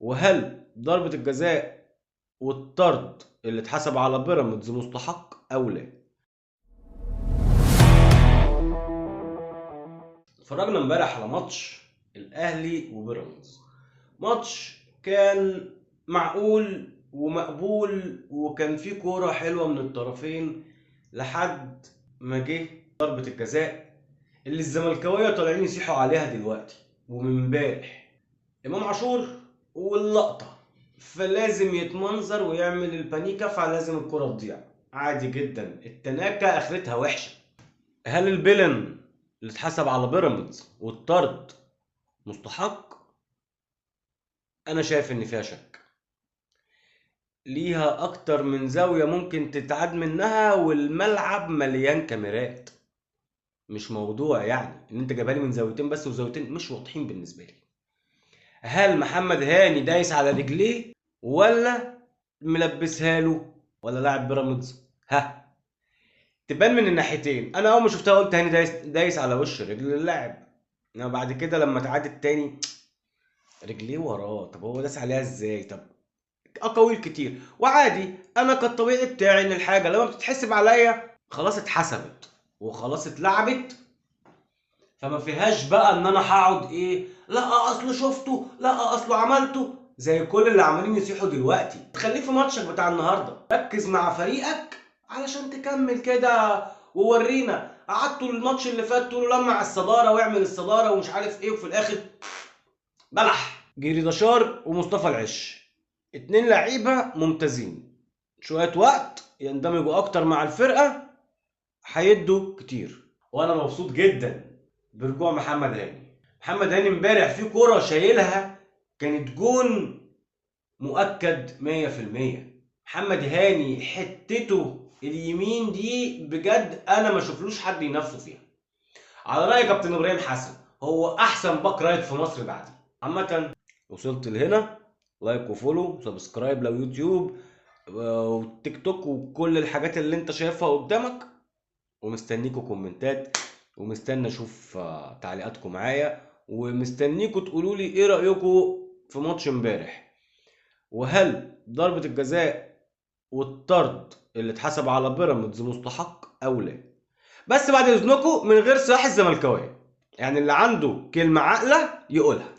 وهل ضربة الجزاء والطرد اللي اتحسب على بيراميدز مستحق او لا؟ اتفرجنا امبارح على ماتش الاهلي وبيراميدز. ماتش كان معقول ومقبول وكان فيه كورة حلوة من الطرفين لحد ما جه ضربة الجزاء اللي الزملكاوية طالعين يصيحوا عليها دلوقتي ومن امبارح. امام عاشور واللقطة، فلازم يتمنظر ويعمل البانيكا، فلازم الكرة تضيع عادي جدا. التناكة اخرتها وحشة. هل البلن اللي اتحسب على بيراميدز والطرد مستحق؟ انا شايف ان فيها شك. ليها اكتر من زاوية ممكن تتعاد منها، والملعب مليان كاميرات. مش موضوع يعني ان انت جايبها لي من زاويتين بس، وزاويتين مش واضحين بالنسبة لي. هل محمد هاني دايس على رجليه ولا ملبسها له ولا لاعب بيراميدز؟ ها، تبان من الناحيتين. انا اول ما شفتها قلت هاني دايس على وش رجل اللاعب، انما بعد كده لما اتعادت تاني رجليه وراه. طب هو داس عليها ازاي؟ طب اقاويل كتير وعادي. انا كالطبيعي بتاعي ان الحاجه لما بتتحسب عليا خلاص اتحسبت وخلاص اتلعبت، فما فيهاش بقى ان انا هقعد ايه، لا اصله شفته، لا اصله عملته، زي كل اللي عمالين يصيحوا دلوقتي. خليك في ماتشك بتاع النهارده، ركز مع فريقك علشان تكمل كده وورينا. قعدتوا الماتش اللي فات تقولوا لمع الصداره واعمل الصداره ومش عارف ايه، وفي الاخر بلح. جريداشار ومصطفى العش، اتنين لعيبه ممتازين، شويه وقت يندمجوا اكتر مع الفرقه هيدوا كتير. وانا مبسوط جدا برجوع محمد هاني. محمد هاني امبارح في كرة شايلها كانت جون مؤكد 100%. محمد هاني حتته اليمين دي بجد انا ما شوفلوش حد ينافسه فيها. على رأي كابتن ابراهيم حسن هو احسن باك رايت في مصر بعدي. عامة وصلت لهنا، لايك وفولو وسبسكرايب لو يوتيوب وتيك توك وكل الحاجات اللي انت شايفها قدامك، ومستنيكوا كومنتات، ومستني اشوف تعليقاتكم معايا، ومستنيكوا تقولوا لي ايه رأيكم في ماتش امبارح. وهل ضربة الجزاء والطرد اللي اتحسب على بيراميدز مستحق او لا؟ بس بعد اذنكم من غير سلاح الزملكاويه، يعني اللي عنده كلمة عاقلة يقولها.